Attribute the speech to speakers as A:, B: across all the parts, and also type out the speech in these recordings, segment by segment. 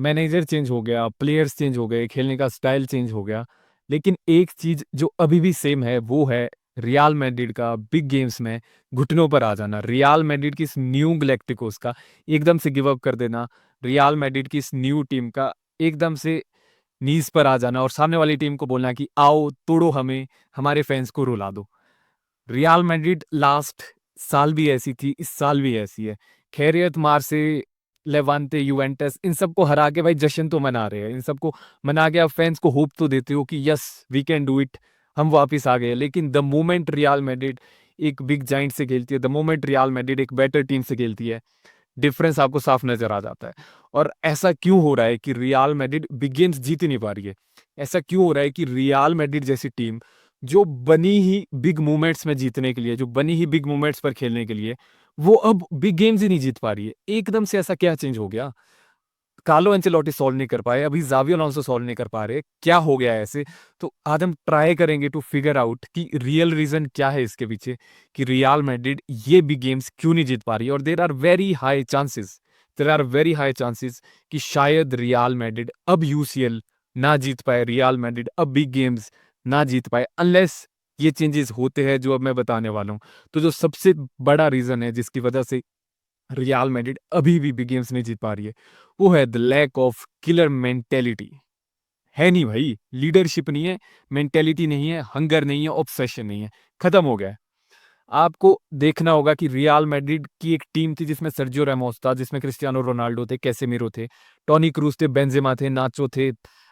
A: Manager change हो गया, players change हो गए, खेलने का स्टाइल चेंज हो गया, लेकिन एक चीज जो अभी भी सेम है वो है रियल मैड्रिड का बिग गेम्स में घुटनों पर आ जाना। रियल मैड्रिड की इस न्यू गैलेक्टिकोस का एकदम से गिव अप कर देना। रियल मैड्रिड की इस न्यू टीम का एकदम से नीज पर आ जाना और सामने वाली टीम को बोलना कि आओ तोड़ो हमें, हमारे फैंस को रुला दो। रियल मैड्रिड लास्ट साल भी ऐसी थी, इस साल भी ऐसी है। खैरियत मार्से, लेवांते, यूवेंटस, इन सबको हरा के भाई जश्न तो मना रहे हैं, इन सबको मना के आप फैंस को होप तो देते हो कि yes we can do it, हम वापस आ गए। लेकिन द मोमेंट रियल मैड्रिड एक बिग जाइंट से खेलती है, द मोमेंट रियल मैड्रिड एक बेटर टीम से खेलती है, डिफरेंस आपको साफ नजर आ जाता है। और ऐसा क्यों हो रहा है कि रियल मैड्रिड बिग गेम्स जीत ही नहीं पा रही है? ऐसा क्यों हो रहा है कि रियल मैड्रिड जैसी टीम जो बनी ही बिग मूवमेंट्स में जीतने के लिए, जो बनी ही बिग मूवमेंट्स पर खेलने के लिए, वो अब बिग गेम्स ही नहीं जीत पा रही है? एकदम से ऐसा क्या चेंज हो गया? कार्लो एंचेलोटी सॉल्व नहीं कर पाए, अभी जावी अलोंसो सॉल्व नहीं कर पा रहे, क्या हो गया है ऐसे? तो आज हम ट्राई करेंगे टू फिगर आउट कि रियल रीजन क्या है इसके पीछे, कि रियल मैड्रिड ये बिग गेम्स क्यों नहीं जीत पा रही है। और there are very high chances कि शायद रियल मैड्रिड अब यूसीएल ना जीत पाए, रियल मैड्रिड अब बिग गेम्स ना जीत पाए, अनलेस ये चेंजेस होते हैं जो अब मैं बताने वाला हूं। तो जो सबसे बड़ा रीजन है जिसकी वजह से रियल मैड्रिड अभी भी बिग गेम्स नहीं जीत पा रही है, वो है the lack of killer mentality. है नहीं भाई, लीडरशिप नहीं है, मेंटेलिटी नहीं है, हंगर नहीं है, ऑब्सेशन नहीं है, खत्म हो गया है। आपको देखना होगा कि रियल मैड्रिड की एक टीम थी जिसमें सर्जियो रेमोस था, जिसमें क्रिस्टियानो रोनाल्डो थे, कैसेमीरो थे, टोनी क्रूस थे, बेंजेमा थे, नाचो थे,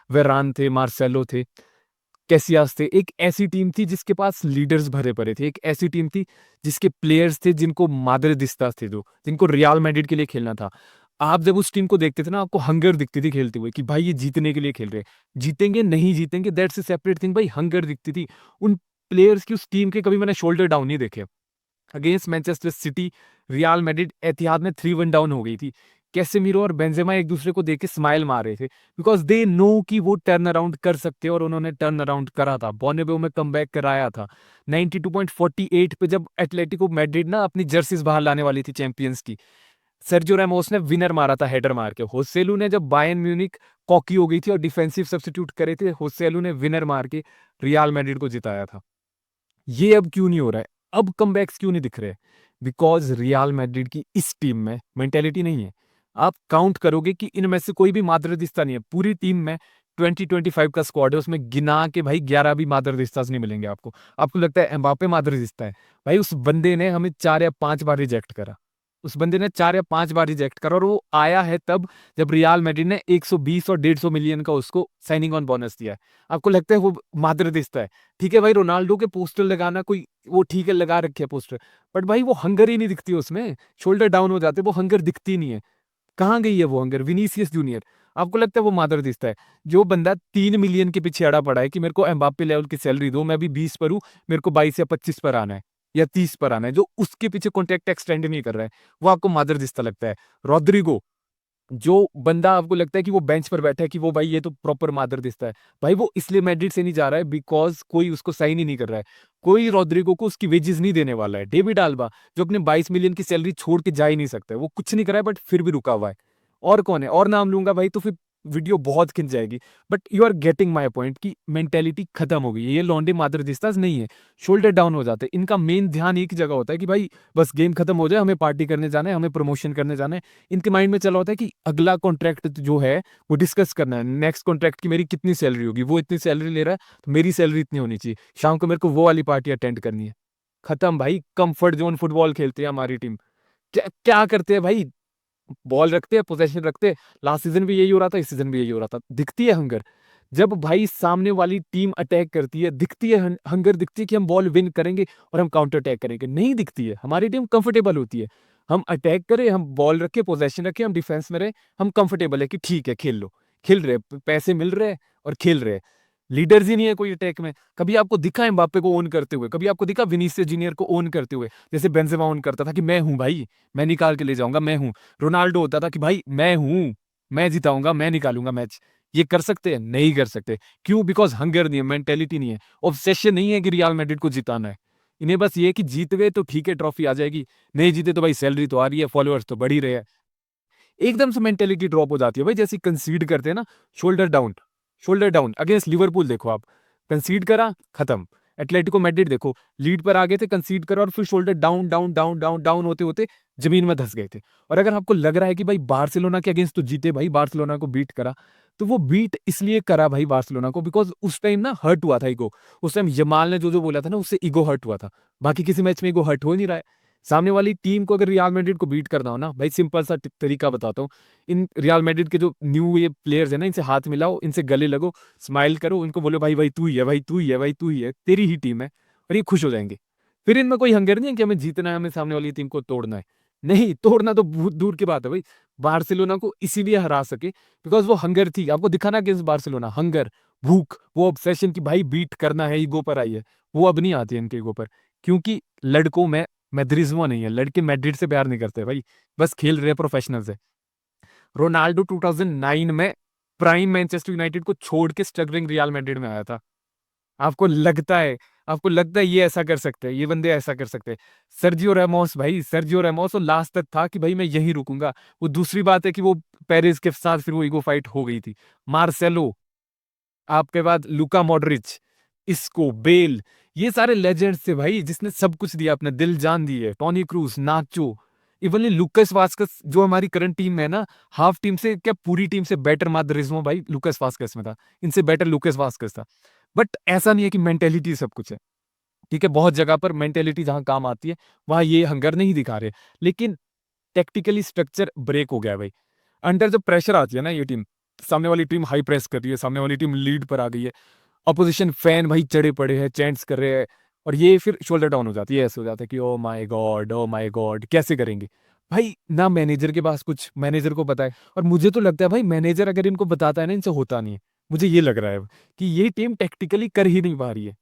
A: वेरान थे, मार्सेलो थे, कैसियास थे। एक ऐसी टीम थी जिसके पास लीडर्स भरे पड़े थे, एक ऐसी टीम थी जिसके प्लेयर्स थे जिनको मादरदिस्ता थे, जो जिनको रियल मैड्रिड के लिए खेलना था। आप जब उस टीम को देखते थे ना, आपको हंगर दिखती थी खेलते हुए कि भाई ये जीतने के लिए खेल रहे हैं, जीतेंगे नहीं जीतेंगे दैट्स ए सेपरेट थिंग, भाई हंगर दिखती थी उन प्लेयर्स की, उस टीम के। कभी मैंने शोल्डर डाउन नहीं देखे। Against Manchester City Real Madrid Etihad में 3-1 डाउन हो गई थी। कैसेमीरो और बेंजेमा एक दूसरे को देख के स्माइल मार रहे थे, बिकॉज दे नो कि वो टर्न अराउंड कर सकते हैं, और उन्होंने टर्न अराउंड करा था, बर्नाब्यू में कमबैक कराया था 92.48 पे, जब एटलेटिको मैड्रिड ना अपनी जर्सीज बाहर लाने वाली थी चैंपियंस की। सर्जियो रैमोस ने विनर मारा था हेडर मार के। होसेलू ने, जब बायर्न म्यूनिख कॉकी हो गई थी और डिफेंसिव सब्स्टिट्यूट करे थे, होसेलू ने विनर मार के रियल मैड्रिड को जिताया था। ये अब क्यों नहीं हो रहा है? अब कमबैक्स क्यों नहीं दिख रहे? बिकॉज रियल मैड्रिड की इस टीम में मेंटेलिटी नहीं है। आप काउंट करोगे कि इनमें से कोई भी मादरदिस्ता नहीं है पूरी टीम में। 2025 का स्क्वाड है, उसमें गिना के भाई 11 भी मादरदिस्तास नहीं मिलेंगे आपको। आपको लगता है एम्बापे मादरदिस्ता है? भाई उस बंदे ने हमें 4 या 5 बार रिजेक्ट करा। उस बंदे ने 4 या 5 बार रिजेक्ट करा, और वो आया है तब जब रियल मैड्रिड ने 120 और 150 मिलियन का उसको साइनिंग ऑन बोनस दिया है। आपको लगता है वो मादरदिस्ता है? ठीक है भाई, रोनाल्डो के पोस्टर लगाना कोई, वो ठीक है लगा रखे पोस्टर, बट भाई वो हंगर ही नहीं दिखती उसमें। शोल्डर डाउन हो जाते, वो हंगर दिखती नहीं है। कहाँ गई है वो हंगर? विनीसियस जूनियर, आपको लगता है वो मादर दिखता है? जो बंदा 3 मिलियन के पीछे अड़ा पड़ा है कि मेरे को एम्बाप्पे लेवल की सैलरी दो, मैं भी 20 पर हूँ, मेरे को 22 या 25 पर आना है या 30 पर आना है, जो उसके पीछे कॉन्ट्रैक्ट एक्सटेंड नहीं कर रहा है, वो आपको मादर दिस्ता लगता है? रॉड्रिगो, जो बंदा आपको लगता है कि वो बेंच पर बैठा है कि वो भाई ये तो प्रॉपर मादर दिसता है, भाई वो इसलिए मैड्रिड से नहीं जा रहा है बिकॉज कोई उसको साइन ही नहीं कर रहा है। कोई रॉड्रिगो को उसकी वेजेस नहीं देने वाला है। डेविड आल्बा, जो अपने 22 मिलियन की सैलरी छोड़ के जा ही नहीं सकता है, वो कुछ नहीं करा है बट फिर भी रुका हुआ है। और कौन है? और नाम लूंगा भाई तो फिर वीडियो बहुत खिंच जाएगी। But you are getting my point कि मेंटेलिटी खत्म हो गई है। ये लॉन्डे मादर दिस्ताज नहीं है, शोल्डर डाउन हो जाते हैं। इनका मेन ध्यान एक ही जगह होता है कि भाई बस गेम खत्म हो जाए, हमें पार्टी करने जाना है, हमें प्रमोशन करने जाना है। इनके माइंड में चला होता है कि अगला कॉन्ट्रैक्ट जो है वो डिस्कस करना है, नेक्स्ट कॉन्ट्रैक्ट की मेरी कितनी सैलरी होगी, वो इतनी सैलरी ले रहा है तो मेरी सैलरी इतनी होनी चाहिए, शाम को मेरे को वो वाली पार्टी अटेंड करनी है। खत्म भाई, कंफर्ट जोन फुटबॉल खेलते हैं हमारी टीम। क्या क्या करते हैं भाई? बॉल रखते हैं, पोजेशन रखते हैं। लास्ट सीजन भी यही हो रहा था, इस सीजन भी यही हो रहा था। दिखती है हंगर जब भाई सामने वाली टीम अटैक करती है, दिखती है हंगर दिखती है कि हम बॉल विन करेंगे और हम काउंटर अटैक करेंगे? नहीं दिखती है। हमारी टीम कंफर्टेबल होती है, हम अटैक करें, हम बॉल रखे, पोजेशन रखे, हम डिफेंस में रहे, हम कंफर्टेबल है कि ठीक है खेल लो। खेल रहे, पैसे मिल रहे हैं और खेल रहे। लीडर्स ही नहीं है कोई अटैक में। कभी आपको दिखा एम्बाप्पे को ओन करते हुए? कभी आपको दिखा विनीसियस जूनियर को ओन करते हुए? जैसे बेंजेमा ओन करता था कि मैं हूं भाई, मैं निकाल के ले जाऊंगा, मैं हूं। रोनाल्डो होता था कि भाई मैं हूं, मैं जिताऊंगा, मैं निकालूंगा मैच। ये कर सकते हैं? नहीं कर सकते। क्यों? बिकॉज हंगर नहीं है, मेंटेलिटी नहीं है, ऑब्सेशन नहीं है कि रियल मैड्रिड को जिताना है। इन्हें बस ये है कि जीत गए तो ठीक है ट्रॉफी आ जाएगी, नहीं जीते तो भाई सैलरी तो आ रही है, फॉलोअर्स तो बढ़ ही रहे हैं। एकदम से मेंटेलिटी ड्रॉप हो जाती है भाई। जैसे कंसीड करते हैं ना, शोल्डर डाउन अगेंस्ट लिवरपूल देखो आप, कंसीड करा खत्म। एटलेटिको मैड्रिड देखो, लीड पर आ गए थे, कंसीड करा और फिर shoulder down down down down down होते होते जमीन में धंस गए थे। और अगर आपको लग रहा है कि भाई बार्सिलोना के अगेंस्ट तो जीते भाई, बार्सिलोना को बीट करा, तो वो बीट इसलिए करा भाई बार्सिलोना को बिकॉज उस टाइम ना हर्ट हुआ था ईगो। उस टाइम यमाल ने जो जो बोला था ना, उससे ईगो हर्ट हुआ था। बाकी किसी मैच में ईगो हर्ट हो नहीं रहा है। सामने वाली टीम को अगर रियल मैड्रिड को बीट करना हो ना भाई, सिंपल सा तरीका बताता हूँ। इन रियल मैड्रिड के जो न्यू ये प्लेयर्स है ना, इनसे हाथ मिलाओ, इनसे गले लगो, स्माइल करो, इनको बोलो भाई भाई तू ही है, भाई तू ही है, भाई तू ही है, तेरी ही टीम है, और ये खुश हो जाएंगे। फिर इनमें कोई हंगर नहीं है कि हमें जीतना है, हमें सामने वाली टीम को तोड़ना है। नहीं, तोड़ना तो बहुत दूर की बात है भाई। बार्सिलोना को इसीलिए हरा सके बिकॉज वो हंगर थी। आपको दिखाना अगेंस्ट बार्सिलोना, हंगर, भूख, वो ऑब्सेशन की भाई बीट करना है, ईगो पर आई है, वो अब नहीं आती है इनके ईगो पर। क्योंकि लड़कों में मैड्रिज्मो नहीं है, लड़के मैड्रिड से प्यार नहीं करते भाई, बस खेल रहे प्रोफेशनल्स है। रोनाल्डो 2009 में प्राइम मैनचेस्टर यूनाइटेड को छोड़ के स्ट्रगलिंग रियल मैड्रिड में आया था। आपको लगता है, आपको लगता है ये ऐसा कर सकते हैं, ये बंदे ऐसा कर सकते हैं? सर्जियो रेमोस भाई, सर्जियो रेमोस वो लास्ट तक था कि भाई मैं यहीं रुकूंगा। वो दूसरी बात है कि वो पेरिस के साथ फिर वो ईगो फाइट हो गई थी। मार्सेलो, आपके बाद लुका मॉड्रिच, इसको, बेल, ये सारे लेजेंड्स थे भाई, जिसने सब कुछ दिया, अपने दिल जान दिए। टोनी क्रूज, नाचो, इवन लुकास वास्कस जो हमारी करंट टीम में है ना, हाफ टीम से क्या पूरी टीम से बेटर माद्रिज्मो भाई लुकास वास्कस में था, इनसे बेटर लुकास वास्कस था। बट ऐसा नहीं है कि मेंटेलिटी सब कुछ है। ठीक है, बहुत जगह पर मेंटेलिटी जहां काम आती है वहां ये हंगर नहीं दिखा रहे, लेकिन टेक्टिकली स्ट्रक्चर ब्रेक हो गया है भाई। अंडर जब प्रेशर आती है ना ये टीम, सामने वाली टीम हाई प्रेस कर रही है, सामने वाली टीम लीड पर आ गई है, अपोजिशन फैन भाई चढ़े पड़े हैं, चैंट्स कर रहे हैं, और ये फिर शोल्डर डाउन हो जाती है, ऐसे हो जाता है कि ओ माय गॉड कैसे करेंगे भाई। ना मैनेजर के पास कुछ, मैनेजर को पता है, और मुझे तो लगता है भाई मैनेजर अगर इनको बताता है ना, इनसे होता नहीं है। मुझे ये लग रहा है कि ये टीम टेक्टिकली कर ही नहीं पा रही है,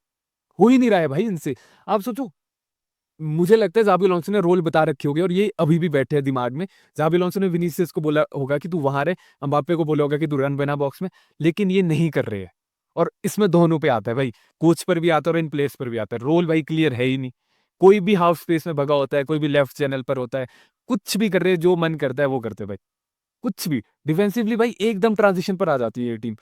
A: हो ही नहीं रहा है भाई इनसे। आप सोचो, मुझे लगता है जाबी अलोंसो ने रोल बता रखे होंगे और ये अभी भी बैठे हैं दिमाग में। जाबी अलोंसो ने विनीसियस को बोला होगा कि तू वहां रहे, एम्बाप्पे को बोला होगा कि तू रन बना बॉक्स में, लेकिन ये नहीं कर रहे हैं। और इसमें दोनों पे आता है भाई, कोच पर भी आता है और इन प्लेयर्स पर भी आता है। रोल भाई क्लियर है ही नहीं। कोई भी हाफ स्पेस में भगा होता है, कोई भी लेफ्ट चैनल पर होता है, कुछ भी कर रहे हैं, जो मन करता है वो करते हैं भाई, कुछ भी। डिफेंसिवली भाई एकदम ट्रांजिशन पर आ जाती है ये टीम।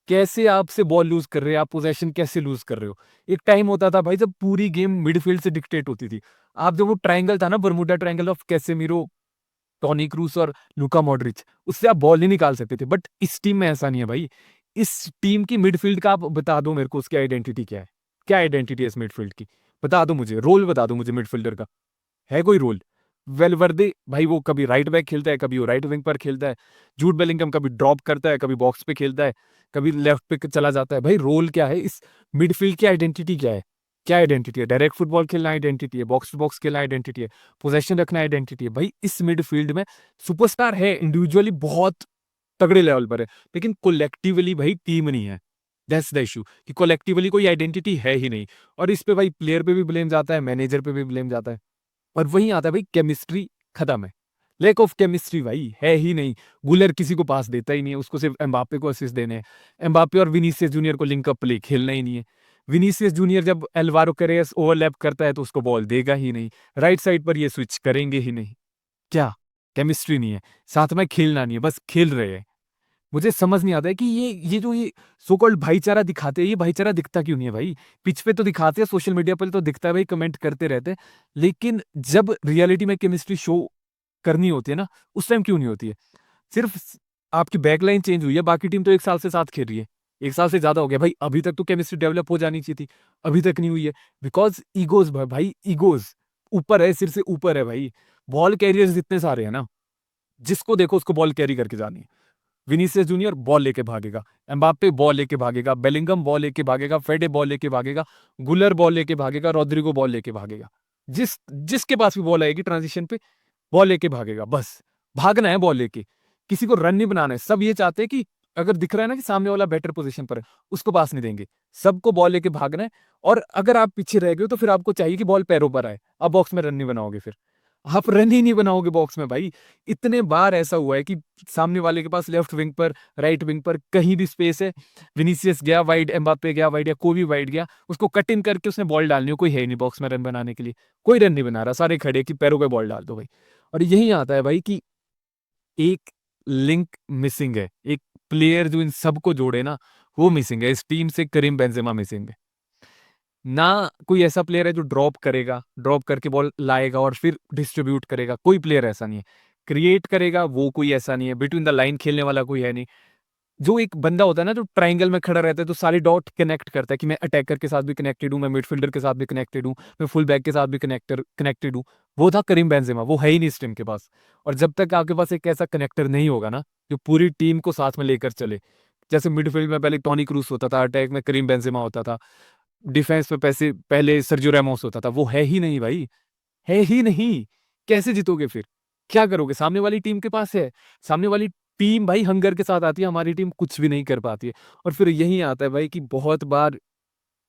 A: कैसे आपसे बॉल लूज कर रहे हैं, आप पोजेशन कैसे लूज कर रहे हो। एक टाइम होता था भाई जब पूरी गेम मिडफील्ड से डिक्टेट होती थी। आप जो वो ट्रायंगल था ना, Bermuda triangle of Casemiro, Toni Kroos और लुका मॉड्रिच, उससे आप बॉल नहीं निकाल सकते थे। बट इस टीम में ऐसा नहीं है भाई। इस टीम की मिडफील्ड का आप बता दो मेरे को, उसकी आइडेंटिटी क्या है? क्या आइडेंटिटी है इस मिडफील्ड की? बता दो मुझे, रोल बता दो मुझे मिडफील्डर का, है कोई रोल? वेलवर्दे भाई वो कभी राइट बैक खेलता है, कभी वो राइट विंग पर खेलता है। जूड बेलिंगम कभी ड्रॉप करता है, कभी बॉक्स पे खेलता है, कभी लेफ्ट पे चला जाता है। भाई रोल क्या है इस मिडफील्ड की? आइडेंटिटी क्या है? क्या आइडेंटिटी है? डायरेक्ट फुटबॉल खेलना आइडेंटिटी है, बॉक्स टू बॉक्स खेलना आइडेंटिटी है, पोजेशन रखना आइडेंटिटी है। भाई इस मिडफील्ड में सुपरस्टार है, इंडिविजुअली बहुत तगड़े लेवल पर है, लेकिन कोलेक्टिवली भाई टीम नहीं है। दैट्स द इशू कि कोलेक्टिवली कोई आइडेंटिटी है ही नहीं। और इस पे भाई प्लेयर पे भी ब्लेम जाता है, मैनेजर पे भी ब्लेम जाता है, और वहीं आता है भाई केमिस्ट्री खत्म है। लैक ऑफ केमिस्ट्री भाई है ही नहीं। गुलर किसी को पास देता ही नहीं है, उसको सिर्फ एम्बाप्पे को असिस्ट देने हैं। एम्बाप्पे और विनीसियस जूनियर को लिंक अप प्ले खेलना ही नहीं है। विनीसियस जूनियर जब एल्वारो कैरेस ओवरलैप करता है तो उसको बॉल देगा ही नहीं। राइट साइड पर ये स्विच करेंगे ही नहीं। क्या? केमिस्ट्री नहीं है, साथ में खेलना नहीं है, बस खेल रहे हैं। मुझे समझ नहीं आता है कि ये जो ये सो कॉल्ड भाईचारा दिखाते हैं, ये भाईचारा दिखता क्यों नहीं है भाई? पिच पे तो दिखाते हैं, सोशल मीडिया पर तो दिखता है भाई, कमेंट करते रहते हैं, लेकिन जब रियलिटी में केमिस्ट्री शो करनी होती है ना, उस टाइम क्यों नहीं होती है? सिर्फ आपकी बैकलाइन चेंज हुई है, बाकी टीम तो 1 साल से साथ खेल रही है, 1 साल से ज़्यादा हो गया भाई, अभी तक तो केमिस्ट्री डेवलप हो जानी चाहिए थी, अभी तक नहीं हुई है। बिकॉज़ ईगोज़ भाई ईगोज़ ऊपर है, सिर से ऊपर है भाई। बॉल कैरियर्स इतने सारे हैं ना, जिसको देखो उसको बॉल कैरी करके जानी है। विनीसियस जूनियर बॉल लेके भागेगा, एम्बाप्पे बॉल लेके भागेगा, बेलिंगम बॉल लेके भागेगा, फेडे बॉल लेके भागेगा, गुलर बॉल लेके भागेगा, रोद्रिगो बॉल लेके भागेगा। जिसके पास भी बॉल आएगी ट्रांजिशन पे, बॉल लेके भागेगा, बस भागना है बॉल लेके। किसी को रन नहीं बनाना है। सब ये चाहते हैं कि अगर दिख रहा है ना कि सामने वाला बेटर पोजीशन पर है, उसको पास नहीं देंगे। सबको बॉल लेके भागना है, और अगर आप पीछे रह गए हो तो फिर आपको चाहिए कि बॉल पैरों पर आए। आप बॉक्स में रन नहीं बनाओगे, फिर आप रन ही नहीं बनाओगे बॉक्स में भाई। इतने बार ऐसा हुआ है कि सामने वाले के पास लेफ्ट विंग पर, राइट विंग पर कहीं भी स्पेस है, विनीसियस गया वाइड, एम्बाप्पे गया वाइड, या कोई भी वाइड गया, उसको कट इन करके उसने बॉल डालनी हो, कोई है नहीं बॉक्स में रन बनाने के लिए। कोई रन नहीं बना रहा, सारे खड़े कि पैरों पे बॉल डाल दो भाई। और यही आता है भाई कि एक लिंक मिसिंग है, एक प्लेयर जो इन सबको जोड़े ना, वो मिसिंग है। इस टीम से करीम बेंजेमा मिसिंग है। ना कोई ऐसा प्लेयर है जो ड्रॉप करेगा, ड्रॉप करके बॉल लाएगा और फिर डिस्ट्रीब्यूट करेगा, कोई प्लेयर ऐसा नहीं है। क्रिएट करेगा वो कोई ऐसा नहीं है, बिटवीन द लाइन खेलने वाला कोई है नहीं। जो एक बंदा होता है ना जो ट्रायंगल में खड़ा रहता है तो सारे डॉट कनेक्ट करता है कि मैं अटैकर के साथ भी कनेक्टेड हूँ, मैं मिडफील्डर के साथ भी कनेक्टेड हूँ, मैं फुल बैक के साथ भी कनेक्टेड हूँ। वो था करीम बेंजेमा, वो है ही नहीं इस टीम के पास। और जब तक आपके पास एक ऐसा कनेक्टर नहीं होगा ना जो पूरी टीम को साथ में लेकर चले, जैसे मिडफील्ड में पहले टोनी क्रूस होता था, अटैक में करीम बेंजेमा होता था, डिफेंस में पैसे पहले सर्जियो रैमोस होता था, वो है ही नहीं भाई, है ही नहीं। कैसे जीतोगे फिर? क्या करोगे? सामने वाली टीम के पास है, सामने वाली टीम भाई हंगर के साथ आती है, हमारी टीम कुछ भी नहीं कर पाती है। और फिर यही आता है भाई कि बहुत बार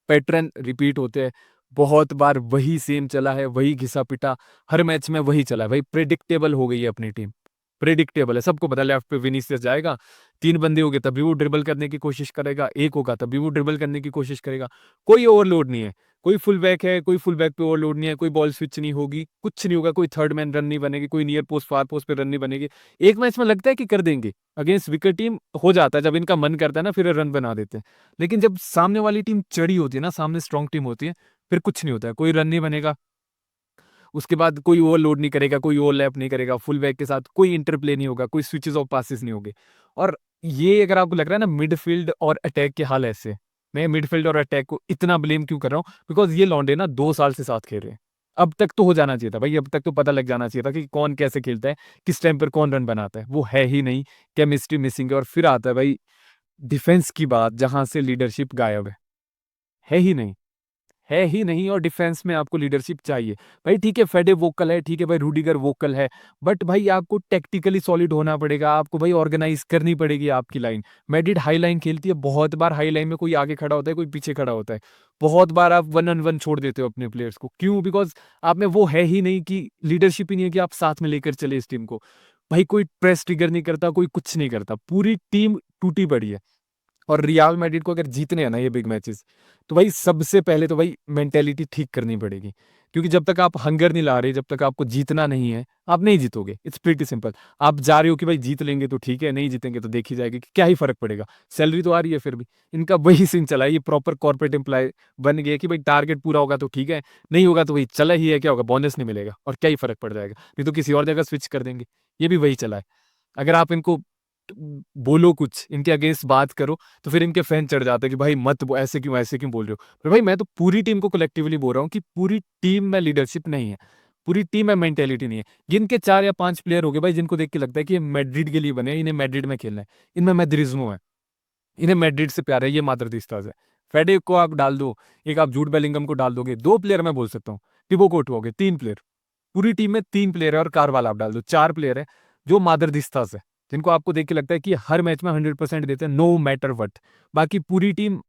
A: पैटर्न रिपीट होते हैं, बहुत बार वही सेम चला है, वही घिसा-पिटा, हर मैच में वही चला है भाई, प्रेडिक्टेबल हो गई है अपनी टीम। प्रेडिक्टेबल है, सबको पता है लेफ्ट पे विनीसियस जाएगा, 3 बंदे होंगे तब भी वो ड्रिबल करने की कोशिश करेगा, 1 होगा तब भी वो ड्रिबल करने की कोशिश करेगा। कोई ओवरलोड नहीं है, कोई फुल बैक है, कोई फुल बैक पे ओवरलोड नहीं है, कोई बॉल स्विच नहीं होगी, कुछ नहीं होगा, कोई थर्ड मैन रन नहीं बनेगी, कोई नियर पोस्ट, फार पोस्ट पे रन नहीं बनेगी। एक मैच में लगता है कि कर देंगे, अगेंस्ट वीकर टीम हो जाता है, जब इनका मन करता है ना फिर रन बना देते हैं। लेकिन जब सामने वाली टीम चढ़ी होती है ना, सामने स्ट्रॉन्ग टीम होती है, फिर कुछ नहीं होता है, कोई रन नहीं बनेगा, उसके बाद कोई ओवरलोड नहीं करेगा, कोई ओवरलैप नहीं करेगा, फुल बैक के साथ कोई इंटरप्ले नहीं होगा, कोई स्विचेस ऑफ पासेस नहीं होंगे। और ये अगर आपको लग रहा है ना मिडफील्ड और अटैक के हाल ऐसे, मैं मिडफील्ड और अटैक को इतना ब्लेम क्यों कर रहा हूँ? बिकॉज़ ये लौंडे ना 2 साल से साथ खेल रहे हैं। अब तक तो हो जाना चाहिए था भाई, अब तक तो पता लग जाना चाहिए था कि कौन कैसे खेलता है, किस टाइम पर कौन रन बनाता है। वो है ही नहीं, केमिस्ट्री मिसिंग है और फिर आता है भाई डिफेंस की बात, जहाँ से लीडरशिप गायब है। है ही नहीं। है ही नहीं और डिफेंस में आपको लीडरशिप चाहिए। भाई ठीक है, फेडे वोकल है, ठीक है भाई रूडिगर वोकल है, बट भाई आपको टेक्टिकली सॉलिड होना पड़ेगा, आपको भाई ऑर्गेनाइज़ करनी पड़ेगी आपकी लाइन। मैड्रिड हाई लाइन खेलती है, बहुत बार हाई लाइन में कोई आगे खड़ा होता है, कोई पीछे खड़ा होता है। बहुत बार आप वन ऑन वन छोड़ देते हो अपने प्लेयर्स को। क्यों? बिकॉज़ आप में वो है ही नहीं कि लीडरशिप ही नहीं है कि आप साथ में लेकर चले इस टीम को। भाई कोई प्रेस ट्रिगर नहीं करता, कोई कुछ नहीं करता, पूरी टीम टूटी पड़ी है। और रियल मैड्रिड को अगर जीतने हैं ना ये बिग मैचेस, तो भाई सबसे पहले तो भाई मेंटालिटी ठीक करनी पड़ेगी। क्योंकि जब तक आप हंगर नहीं ला रहे, जब तक आपको जीतना नहीं है, आप नहीं जीतोगे। It's pretty simple. आप जा रहे हो कि भाई जीत लेंगे तो ठीक है, नहीं जीतेंगे तो देखी जाएगी कि क्या ही फ़र्क पड़ेगा। सैलरी तो आ रही है फिर भी। इनका वही सीन चला है, ये प्रॉपर कॉर्पोरेट एम्प्लॉयी बन गए कि भाई टारगेट पूरा होगा तो ठीक है, नहीं होगा तो वही चला ही है, क्या होगा बोनस नहीं मिलेगा और क्या ही फ़र्क पड़ जाएगा। नहीं तो किसी और जगह स्विच कर देंगे। ये भी वही चला है। अगर आप इनको बोलो कुछ, इनके अगेंस्ट बात करो, तो फिर इनके फैन चढ़ जाते हैं कि भाई मत ऐसे क्यों बोल रहे हो? पर भाई मैं तो पूरी टीम को कलेक्टिवली बोल रहा हूँ कि पूरी टीम में लीडरशिप नहीं है, पूरी टीम में मेंटालिटी नहीं है। गिन के 4 या 5 प्लेयर हो गए भाई जिनको देख के लगता है कि ये मैड्रिड के लिए बने हैं, इन्हें मैड्रिड में खेलना है। इनमें मैड्रिज्मो है, इन्हें मैड्रिड से प्यार है, ये माद्रिस्ताज़ है। फेडे को आप डाल दो, एक आप जूड बेलिंगम को डाल दोगे, 2 प्लेयर मैं बोल सकता हूँ। टिबो कोर्टुआ हो गए, 3 प्लेयर। पूरी टीम में 3 प्लेयर है और कारवाल आप डाल दो, 4 प्लेयर है जो मादरदिस्तास है, जिनको आपको देख के लगता है कि हर मैच में 100% देते हैं नो मैटर व्हाट। बाकी पूरी टीम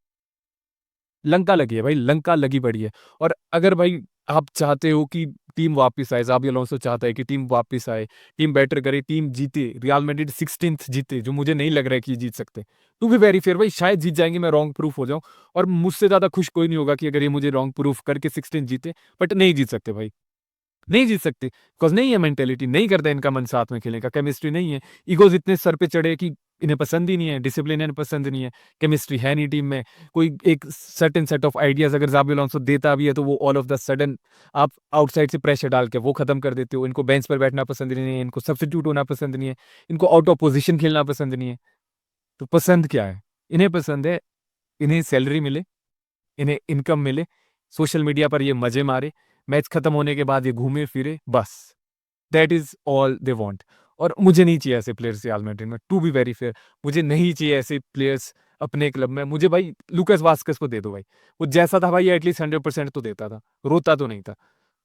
A: लंका लगी है भाई, लंका लगी पड़ी है। और अगर भाई आप चाहते हो कि टीम वापस आए, ज़ाबी अलोंसो चाहता है कि टीम वापस आए, टीम बेटर करे, टीम जीते, रियल मैड्रिड 16th जीते, जो मुझे नहीं लग रहा है कि जीत सकते। टू बी वेरी फेयर भाई शायद जीत जाएँगे, मैं रॉन्ग प्रूफ हो जाऊँ और मुझसे ज़्यादा खुश कोई नहीं होगा कि अगर ये मुझे रॉन्ग प्रूफ करके 16 जीते, बट नहीं जीत सकते भाई। नहीं जीत सकते, बिकॉज़ नहीं है मेंटालिटी, नहीं करता इनका मन साथ में खेलने का, केमिस्ट्री नहीं है। ईगोज़ इतने सर पे चढ़े कि इन्हें पसंद ही नहीं है, डिसिप्लिन इन्हें पसंद नहीं है, केमिस्ट्री है नहीं टीम में। कोई एक सर्टेन सेट ऑफ आइडियाज़ अगर ज़ाबी अलोंसो देता भी है, तो वो ऑल ऑफ द सडन आप आउटसाइड से प्रेशर डाल के वो खत्म कर देते हो। इनको बेंच पर बैठना पसंद नहीं है, इनको सब्स्टिट्यूट होना पसंद नहीं है, इनको आउट ऑफ पोज़ीशन खेलना पसंद नहीं है। तो पसंद क्या है? इन्हें पसंद है, इन्हें सैलरी मिले, इन्हें इनकम मिले, सोशल मीडिया पर ये मज़े मारे, मैच खत्म होने के बाद ये घूमे-फिरे, बस। That is all they want. और मुझे नहीं चाहिए ऐसे प्लेयर्स रियल मैड्रिड में, टू बी वेरी फेयर। मुझे नहीं चाहिए ऐसे प्लेयर्स अपने क्लब में। मुझे भाई लूकास वास्केस को दे दो भाई। वो जैसा था भाई एटलीस्ट 100% तो देता था, रोता तो नहीं था।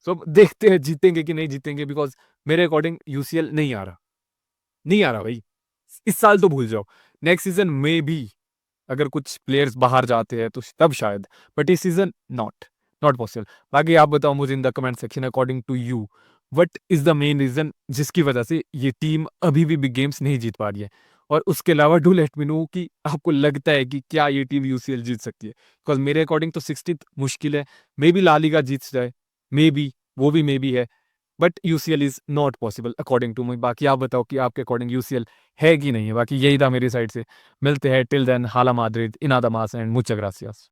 A: सो अब देखते हैं जीतेंगे कि नहीं जीतेंगे, बिकॉज़ मेरे अकॉर्डिंग यूसीएल नहीं आ रहा, नहीं आ रहा भाई। इस साल तो भूल जाओ, नेक्स्ट सीज़न में बी अगर कुछ प्लेयर्स बाहर जाते हैं तो तब शायद, बट इस सीज़न नॉट, नॉट पॉसिबल। बाकी आप बताओ मुझे in the comment section according to you what is the main reason जिसकी वजह से ये टीम अभी भी बिग गेम्स नहीं जीत पा रही है? और उसके अलावा डू लेट मी नो कि आपको लगता है कि क्या ये टीम यूसीएल जीत सकती है? बिकॉज़ मेरे अकॉर्डिंग तो 16th मुश्किल है, मेबी ला लीगा जीत जाए, मेबी, वो भी मेबी है। But UCL is not possible according to me. बाकी आप बताओ कि आपके अकॉर्डिंग यूसीएल है कि नहीं है? बाकी यही था मेरी साइड से। मिलते हैं, टिल देन हाला माद्रिद, इनादा मास एंड मुचas ग्रासियास।